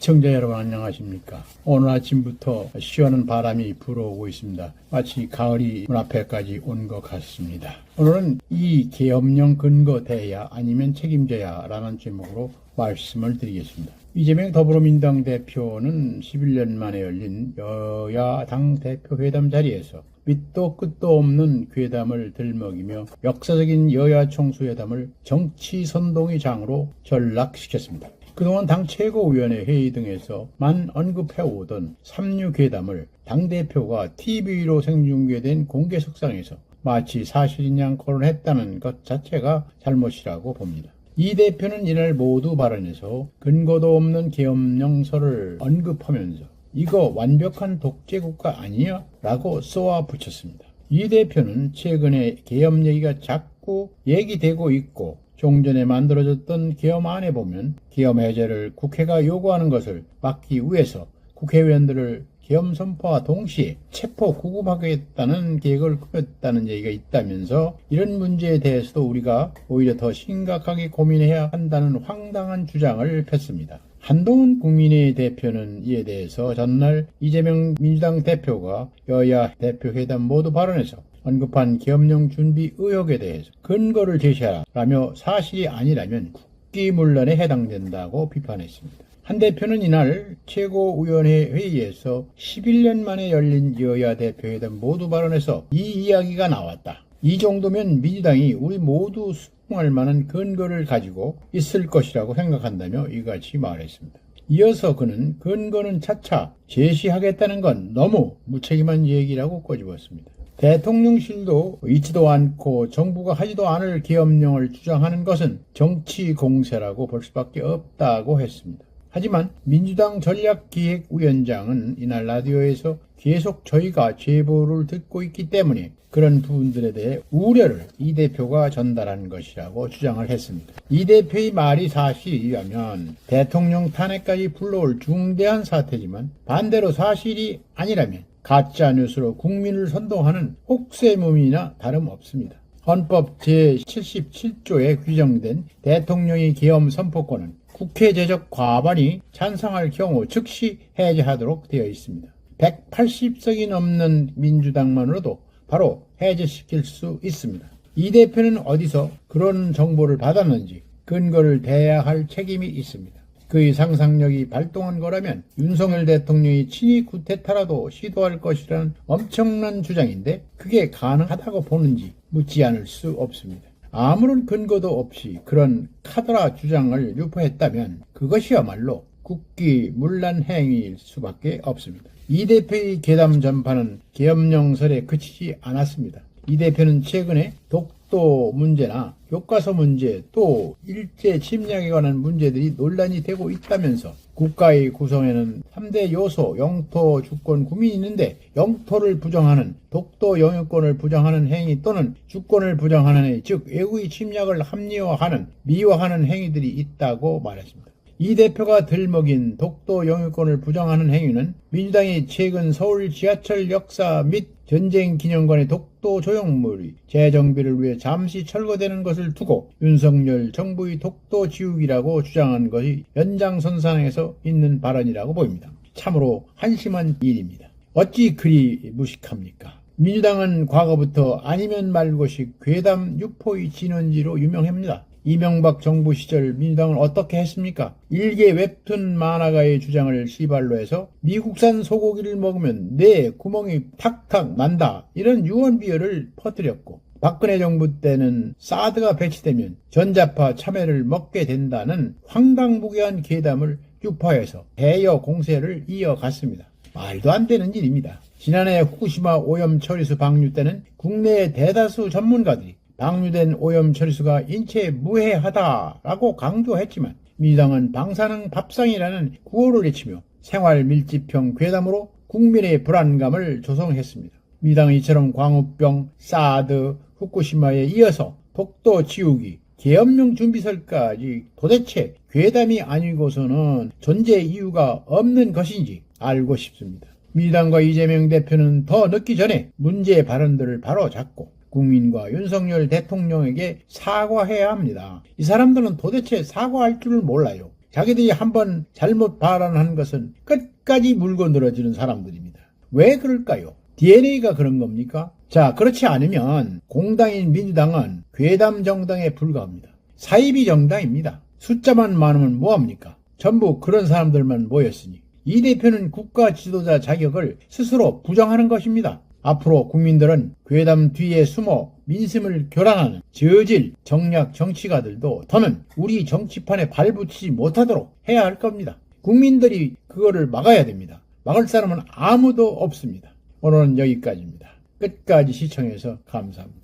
시청자 여러분 안녕하십니까. 오늘 아침부터 시원한 바람이 불어오고 있습니다. 마치 가을이 문 앞에까지 온 것 같습니다. 오늘은 이 계엄령 근거돼야 아니면 책임져야 라는 제목으로 말씀을 드리겠습니다. 이재명 더불어민주당 대표는 11년 만에 열린 여야당 대표회담 자리에서 밑도 끝도 없는 괴담을 들먹이며 역사적인 여야 총수회담을 정치 선동의 장으로 전락시켰습니다. 그동안 당 최고위원회 회의 등에서만 언급해오던 삼류괴담을 당대표가 TV로 생중계된 공개석상에서 마치 사실인 양 거론했다는 것 자체가 잘못이라고 봅니다. 이 대표는 이날 모두 발언에서 근거도 없는 계엄령설을 언급하면서 이거 완벽한 독재국가 아니야? 라고 쏘아 붙였습니다. 이 대표는 최근에 계엄 얘기가 자꾸 얘기되고 있고 종전에 만들어졌던 계엄안에 보면 계엄 해제를 국회가 요구하는 것을 막기 위해서 국회의원들을 계엄 선포와 동시에 체포 구금하겠다는 계획을 꾸몄다는 얘기가 있다면서 이런 문제에 대해서도 우리가 오히려 더 심각하게 고민해야 한다는 황당한 주장을 폈습니다. 한동훈 국민의 대표는 이에 대해서 전날 이재명 민주당 대표가 여야 대표회담 모두 발언에서 언급한 계엄령 준비 의혹에 대해서 근거를 제시하라 라며 사실이 아니라면 국기문란에 해당된다고 비판했습니다. 한 대표는 이날 최고위원회 회의에서 11년 만에 열린 여야 대표회담 모두 발언에서 이 이야기가 나왔다. 이 정도면 민주당이 우리 모두 수긍할 만한 근거를 가지고 있을 것이라고 생각한다며 이같이 말했습니다. 이어서 그는 근거는 차차 제시하겠다는 건 너무 무책임한 얘기라고 꼬집었습니다. 대통령실도 있지도 않고 정부가 하지도 않을 계엄령을 주장하는 것은 정치 공세라고 볼 수밖에 없다고 했습니다. 하지만 민주당 전략기획위원장은 이날 라디오에서 계속 저희가 제보를 듣고 있기 때문에 그런 부분들에 대해 우려를 이 대표가 전달한 것이라고 주장을 했습니다. 이 대표의 말이 사실이라면 대통령 탄핵까지 불러올 중대한 사태지만 반대로 사실이 아니라면 가짜뉴스로 국민을 선동하는 혹세무민이나 다름없습니다. 헌법 제77조에 규정된 대통령의 계엄 선포권은 국회 제적 과반이 찬성할 경우 즉시 해제하도록 되어 있습니다. 180석이 넘는 민주당만으로도 바로 해제시킬 수 있습니다. 이 대표는 어디서 그런 정보를 받았는지 근거를 대야 할 책임이 있습니다. 그의 상상력이 발동한 거라면 윤석열 대통령이 친히 쿠데타라도 시도할 것이라는 엄청난 주장인데 그게 가능하다고 보는지 묻지 않을 수 없습니다. 아무런 근거도 없이 그런 카더라 주장을 유포했다면 그것이야말로 국기문란 행위일 수밖에 없습니다. 이 대표의 계담 전파는 계엄령설에 그치지 않았습니다. 이 대표는 최근에 독도 문제나 교과서 문제 또 일제 침략에 관한 문제들이 논란이 되고 있다면서 국가의 구성에는 3대 요소 영토 주권 구민이 있는데 영토를 부정하는 독도 영유권을 부정하는 행위 또는 주권을 부정하는 행위 즉 외국의 침략을 합리화하는 미화하는 행위들이 있다고 말했습니다. 이 대표가 들먹인 독도 영유권을 부정하는 행위는 민주당이 최근 서울 지하철 역사 및 전쟁 기념관의 독도 조형물이 재정비를 위해 잠시 철거되는 것을 두고 윤석열 정부의 독도 지우기라고 주장한 것이 연장선상에서 있는 발언이라고 보입니다. 참으로 한심한 일입니다. 어찌 그리 무식합니까? 민주당은 과거부터 아니면 말고식 괴담 유포의 진원지로 유명합니다. 이명박 정부 시절 민주당은 어떻게 했습니까? 일개 웹툰 만화가의 주장을 시발로 해서 미국산 소고기를 먹으면 내 구멍이 탁탁 난다 이런 유언비어를 퍼뜨렸고 박근혜 정부 때는 사드가 배치되면 전자파 참외를 먹게 된다는 황당무계한 괴담을 유포해서 대여 공세를 이어갔습니다. 말도 안 되는 일입니다. 지난해 후쿠시마 오염 처리수 방류 때는 국내의 대다수 전문가들이 방류된 오염 처리수가 인체에 무해하다라고 강조했지만 민주당은 방사능 밥상이라는 구호를 외치며 생활 밀집형 괴담으로 국민의 불안감을 조성했습니다. 민주당은 이처럼 광우병, 사드, 후쿠시마에 이어서 독도 지우기, 계엄령 준비설까지 도대체 괴담이 아니고서는 존재 이유가 없는 것인지 알고 싶습니다. 민주당과 이재명 대표는 더 늦기 전에 문제의 발언들을 바로 잡고 국민과 윤석열 대통령에게 사과해야 합니다. 이 사람들은 도대체 사과할 줄을 몰라요. 자기들이 한번 잘못 발언한 것은 끝까지 물고 늘어지는 사람들입니다. 왜 그럴까요? DNA가 그런 겁니까? 자, 그렇지 않으면 공당인 민주당은 괴담 정당에 불과합니다. 사이비 정당입니다. 숫자만 많으면 뭐합니까? 전부 그런 사람들만 모였으니 이 대표는 국가 지도자 자격을 스스로 부정하는 것입니다. 앞으로 국민들은 괴담 뒤에 숨어 민심을 교란하는 저질 정략 정치가들도 더는 우리 정치판에 발붙이지 못하도록 해야 할 겁니다. 국민들이 그거를 막아야 됩니다. 막을 사람은 아무도 없습니다. 오늘은 여기까지입니다. 끝까지 시청해서 감사합니다.